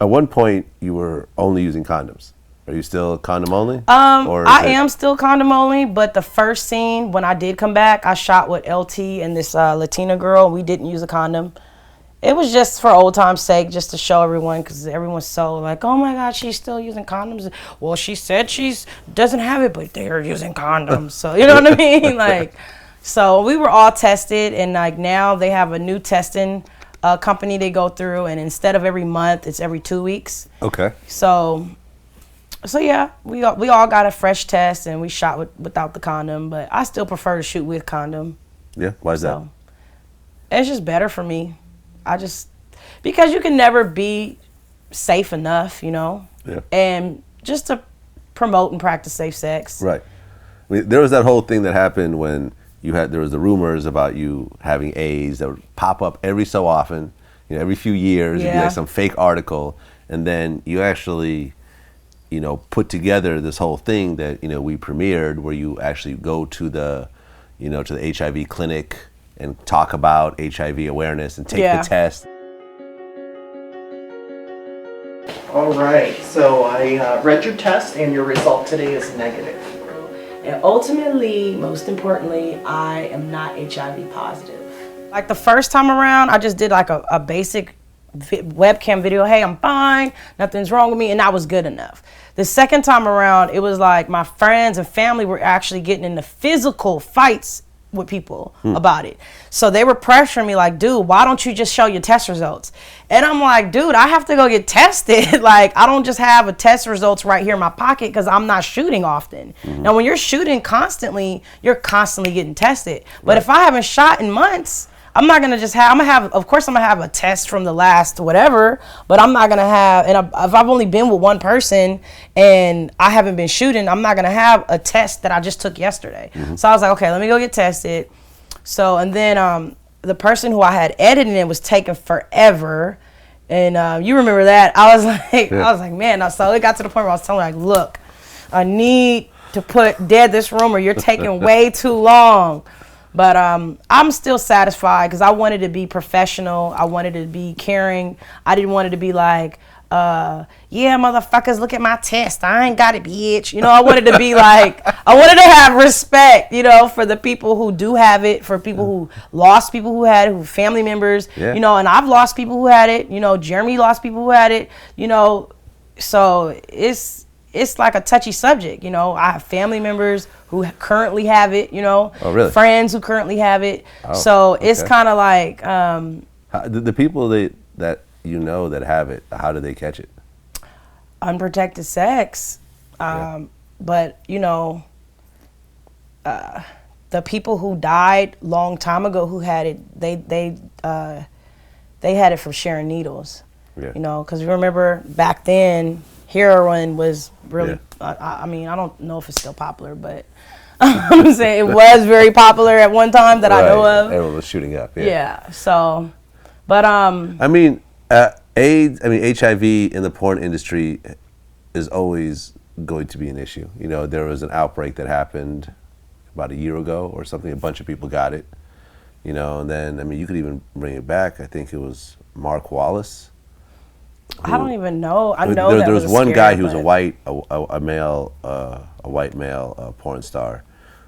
At one point, you were only using condoms. Are you still condom only? I am still condom only, but the first scene when I did come back, I shot with LT and this Latina girl. We didn't use a condom. It was just for old time's sake, just to show everyone, because everyone's so like, oh my God, she's still using condoms. Well, she said doesn't have it, but they're using condoms. So you know what I mean? Like, so we were all tested, and like now they have a new testing company they go through, and instead of every month, it's every 2 weeks. Okay. So yeah, we all got a fresh test, and we shot without the condom, but I still prefer to shoot with condom. Yeah, why is that? It's just better for me. Because you can never be safe enough, you know? Yeah. And just to promote and practice safe sex. Right. I mean, there was that whole thing that happened when there was the rumors about you having AIDS that would pop up every so often, every few years. It'd be like some fake article, and then you actually, put together this whole thing that, we premiered, where you actually go to the HIV clinic and talk about HIV awareness and take the test. All right, so I read your test and your result today is negative. And ultimately, most importantly, I am not HIV positive. Like the first time around, I just did like a basic webcam video. Hey, I'm fine, nothing's wrong with me, and that was good enough. The second time around, it was like my friends and family were actually getting into physical fights with people about it. So they were pressuring me like, dude, why don't you just show your test results? And I'm like, dude, I have to go get tested. Like, I don't just have a test results right here in my pocket because I'm not shooting often. Now, when you're shooting constantly, you're constantly getting tested. But if I haven't shot in months, I'm not going to just have, of course I'm going to have a test from the last whatever, but I'm not going to have, and if I've only been with one person and I haven't been shooting, I'm not going to have a test that I just took yesterday. So I was like, okay, let me go get tested. So, and then the person who I had edited it was taking forever. And you remember that. I was like, man, so it got to the point where I was telling her, like, look, I need to put dead this rumor. You're taking way too long. But I'm still satisfied because I wanted to be professional. I wanted to be caring. I didn't want it to be like, yeah, motherfuckers, look at my test. I ain't got it, bitch. I wanted to be like, I wanted to have respect, for the people who do have it, for people who lost people who had it, who family members, and I've lost people who had it. Jeremy lost people who had it, so it's like a touchy subject, I have family members who currently have it, Oh, really? Friends who currently have it. Oh, so it's kind of like the people that that have it, how do they catch it? Unprotected sex. But the people who died long time ago who had it, they had it from sharing needles. Because remember back then heroin was really I mean, I don't know if it's still popular, but I'm saying it was very popular at one time that I know of. Everyone was shooting up. So, but I mean, HIV in the porn industry is always going to be an issue. There was an outbreak that happened about a year ago or something. A bunch of people got it. And then you could even bring it back. I think it was Mark Wallace. I don't even know. I know there was one guy who was a white male porn star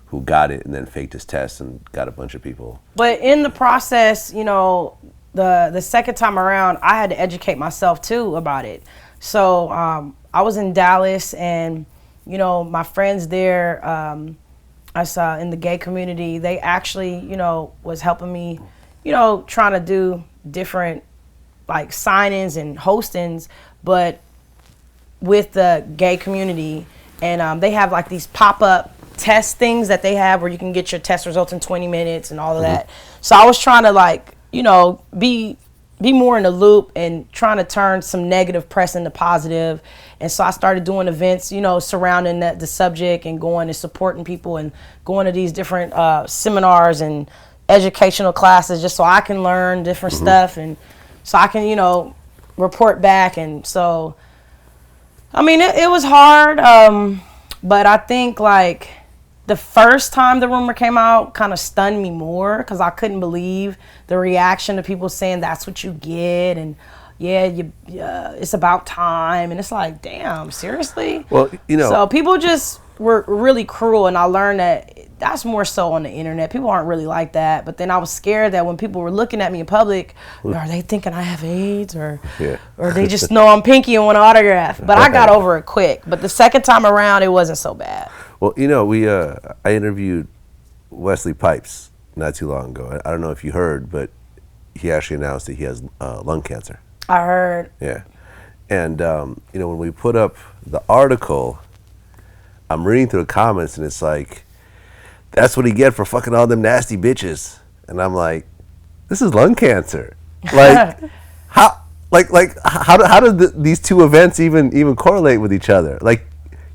who got it and then faked his test and got a bunch of people. But in the process, the second time around, I had to educate myself too about it. So I was in Dallas, and my friends there, I saw in the gay community, they actually was helping me, trying to do different like sign-ins and hostings, but with the gay community. And they have like these pop-up test things that they have where you can get your test results in 20 minutes and all of that. So I was trying to like, be more in the loop and trying to turn some negative press into positive. And so I started doing events, surrounding the subject, and going and supporting people and going to these different seminars and educational classes just so I can learn different stuff, and so I can, report back. And so, I mean, it was hard, but I think like the first time the rumor came out kind of stunned me more because I couldn't believe the reaction of people saying that's what you get, and it's about time, and it's like, damn, seriously? Well, you know. So people just were really cruel, and I learned that that's more so on the internet. People aren't really like that. But then I was scared that when people were looking at me in public, are they thinking I have AIDS, or they just know I'm Pinky and want an autograph? But I got over it quick. But the second time around, it wasn't so bad. Well, you know, I interviewed Wesley Pipes not too long ago. I don't know if you heard, but he actually announced that he has lung cancer. I heard. Yeah. And, you know, when we put up the article, I'm reading through the comments, and it's like, that's what he get for fucking all them nasty bitches. And I'm like, this is lung cancer. Like, how do these two events even correlate with each other? Like,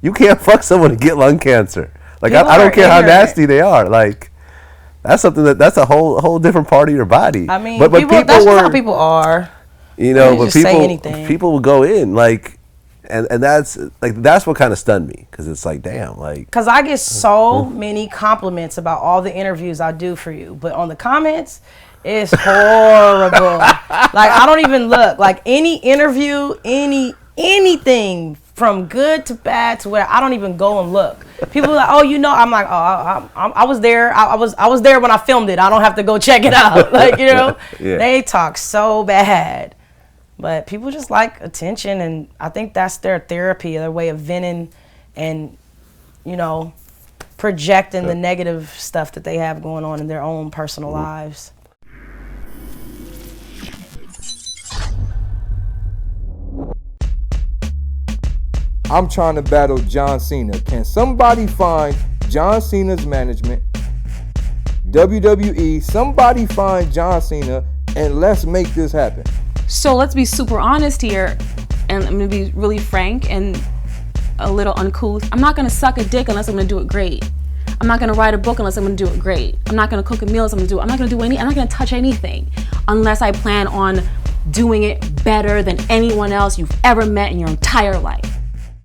you can't fuck someone and get lung cancer. Like, I don't care how nasty they are. Like, that's something that's a whole different part of your body. I mean, but people that's how people are. You know, but people will go in, like, and that's what kind of stunned me, because it's like, damn, like, because I get so many compliments about all the interviews I do for you, but on the comments, it's horrible. Like, I don't even look. Like, any interview, anything from good to bad to where I don't even go and look. People are like, oh, you know, I'm like, oh, I was there. I was there when I filmed it. I don't have to go check it out. Like, you know, They talk so bad. But people just like attention, and I think that's their therapy, their way of venting and, you know, projecting the negative stuff that they have going on in their own personal lives. I'm trying to battle John Cena. Can somebody find John Cena's management, WWE, somebody find John Cena, and let's make this happen. So let's be super honest here, and I'm gonna be really frank and a little uncouth. I'm not gonna suck a dick unless I'm gonna do it great. I'm not gonna write a book unless I'm gonna do it great. I'm not gonna cook a meal unless I'm not gonna touch anything unless I plan on doing it better than anyone else you've ever met in your entire life.